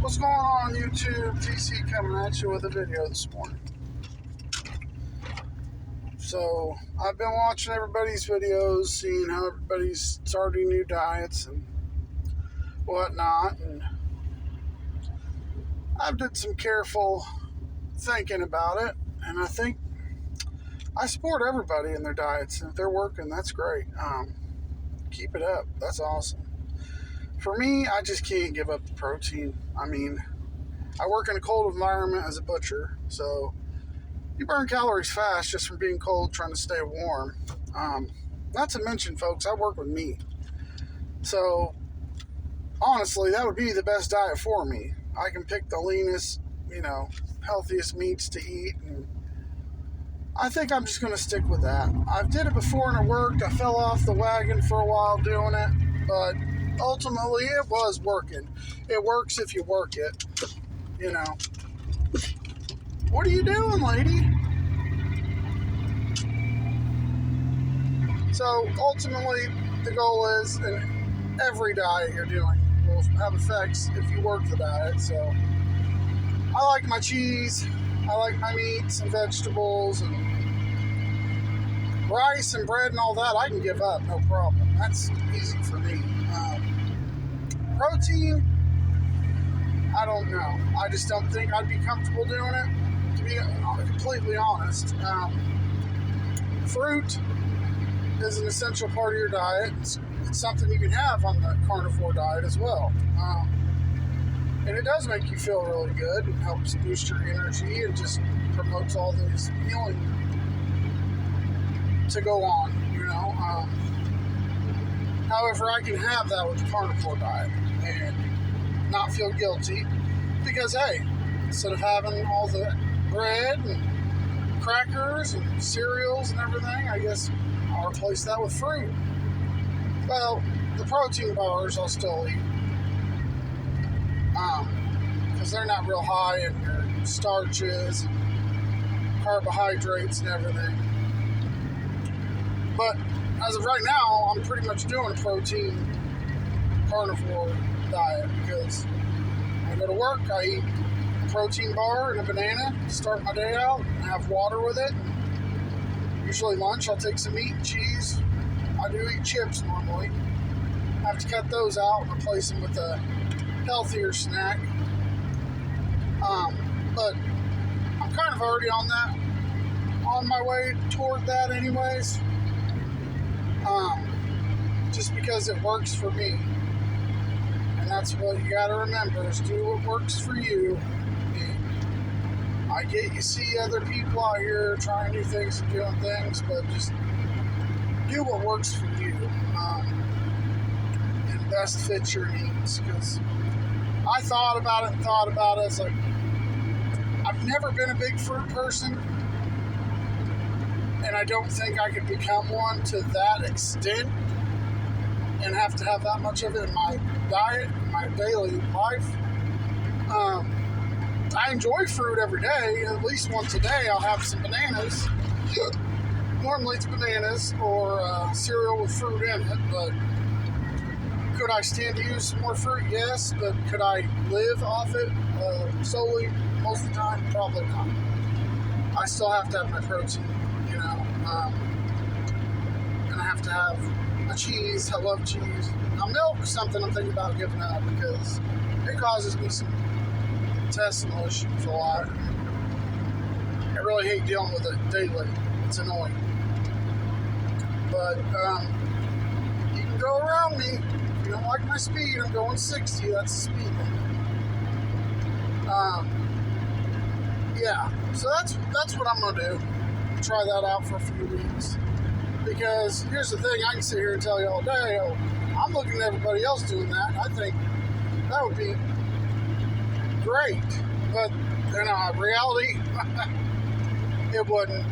What's going on, YouTube? TC coming at you with a video this morning. So, I've been watching everybody's videos, seeing how everybody's starting new diets and whatnot, and I've did some careful thinking about it, and I think I support everybody in their diets, and if they're working, that's great. Keep it up. That's awesome. For me, I just can't give up the protein. I mean, I work in a cold environment as a butcher, so you burn calories fast just from being cold, trying to stay warm. Not to mention, folks, I work with meat. So, honestly, that would be the best diet for me. I can pick the leanest, healthiest meats to eat, and I think I'm just going to stick with that. I did it before and it worked. I fell off the wagon for a while doing it, but ultimately it was working. It works if you work it, What are you doing, lady? So ultimately the goal is, in every diet you're doing will have effects if you work the diet. So I like my cheese, I like my meats and vegetables, and rice and bread and all that I can give up, no problem. That's easy for me. Protein, I don't know. I just don't think I'd be comfortable doing it, to be completely honest. Fruit is an essential part of your diet. It's something you can have on the carnivore diet as well. And it does make you feel really good. It helps boost your energy and just promotes all this healing to go on, However, I can have that with the carnivore diet and not feel guilty because, hey, instead of having all the bread and crackers and cereals and everything, I guess I'll replace that with fruit. Well, the protein bars I'll still eat because they're not real high in your starches and carbohydrates and everything. But as of right now, I'm pretty much doing a protein carnivore diet because when I go to work, I eat a protein bar and a banana to start my day out and have water with it. Usually lunch, I'll take some meat and cheese. I do eat chips normally. I have to cut those out and replace them with a healthier snack. But I'm kind of already on my way toward that anyways. Just because it works for me. And that's what you gotta remember, is do what works for you. I get you see other people out here trying new things and doing things, but just do what works for you. And best fits your needs. Because I thought about it. It's like, I've never been a big fruit person. And I don't think I could become one to that extent and have to have that much of it in my diet, my daily life. I enjoy fruit every day. At least once a day I'll have some bananas. Normally it's bananas or cereal with fruit in it, but could I stand to use some more fruit? Yes, but could I live off it solely most of the time? Probably not. I still have to have my protein. And I have to have a cheese. I love cheese. Now, milk is something I'm thinking about giving up because it causes me some intestinal issues a lot. I really hate dealing with it daily. It's annoying. But you can go around me. If you don't like my speed, I'm going 60. That's the speed limit. Yeah. So that's what I'm gonna do. Try that out for a few weeks, because here's the thing, I can sit here and tell you all day, I'm looking at everybody else doing that, and I think that would be great, but in reality, it wouldn't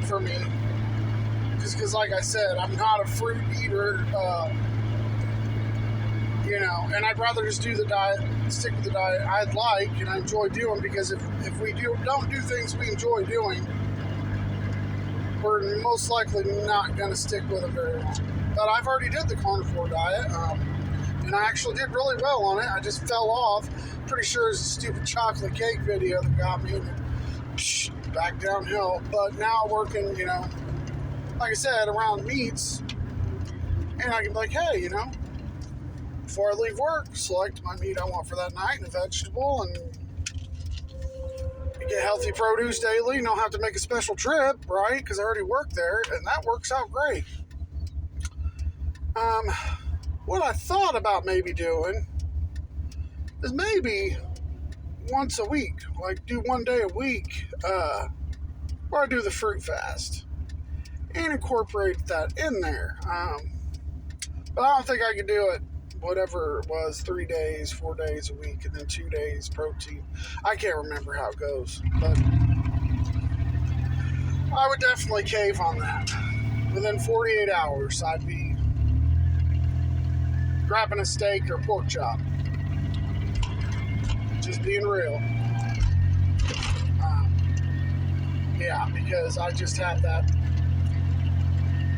for me, just because, like I said, I'm not a fruit eater, and I'd rather just do the diet, stick with the diet I'd like and I enjoy doing, because if we don't do things we enjoy doing, we're most likely not going to stick with it very long. But I've already did the carnivore diet. And I actually did really well on it. I just fell off. Pretty sure it's a stupid chocolate cake video that got me, and back downhill. But now working, like I said, around meats, and I can be like, hey, before I leave work, select my meat I want for that night and a vegetable, and get healthy produce daily. You don't have to make a special trip, right? Because I already work there, and that works out great. What I thought about maybe doing is maybe once a week, like do one day a week, where I do the fruit fast and incorporate that in there. But I don't think I could do it whatever it was, 3 days, 4 days a week, and then 2 days protein. I can't remember how it goes, but I would definitely cave on that. Within 48 hours, I'd be grabbing a steak or pork chop. Just being real. Yeah, because I just have that.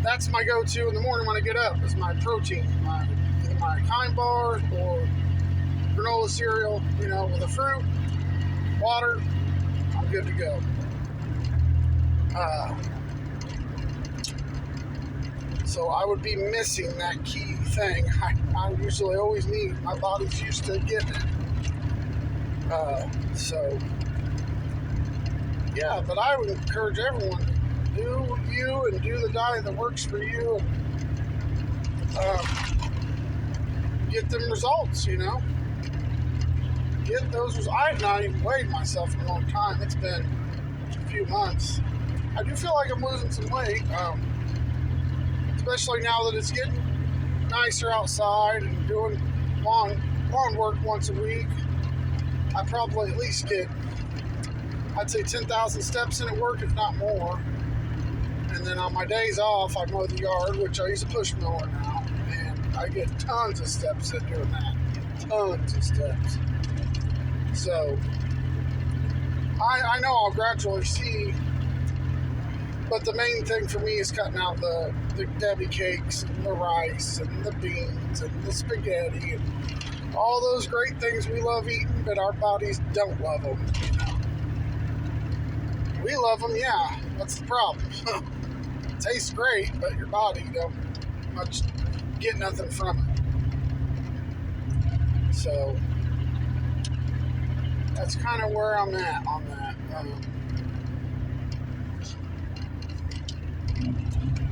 That's my go-to in the morning when I get up, is my protein. Either my Kind bar or granola cereal, with a fruit, water, I'm good to go. So I would be missing that key thing I usually always need. My body's used to getting it. So, yeah, but I would encourage everyone to do you and do the diet that works for you, and get them results, Get those results. I have not even weighed myself in a long time. It's been a few months. I do feel like I'm losing some weight, especially now that it's getting nicer outside and doing lawn work once a week. I probably at least get, I'd say 10,000 steps in at work, if not more. And then on my days off, I mow the yard, which I use a push mower now, and I get tons of steps in doing that. Tons of steps. So, I know I'll gradually see, but the main thing for me is cutting out the Debbie cakes and the rice and the beans and the spaghetti and all those great things we love eating, but our bodies don't love them. We love them, yeah. That's the problem. It tastes great, but your body don't much get nothing from it. So that's kind of where I'm at on that.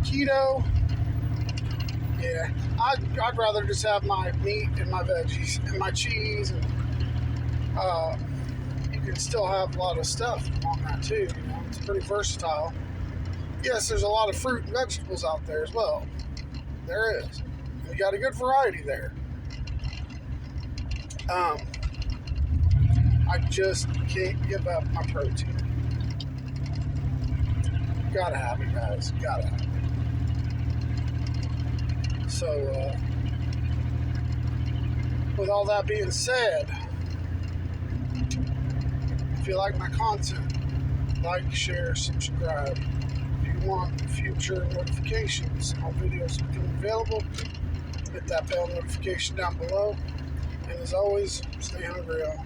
Keto, yeah, I'd rather just have my meat and my veggies and my cheese, and you can still have a lot of stuff on that too. It's pretty versatile. Yes, there's a lot of fruit and vegetables out there as well. There is. You got a good variety there. I just can't give up my protein. Gotta have it, guys. Gotta have it. So, with all that being said, if you like my content, like, share, subscribe. If you want future notifications on videos becoming available, hit that bell notification down below. And as always, stay hungry, y'all.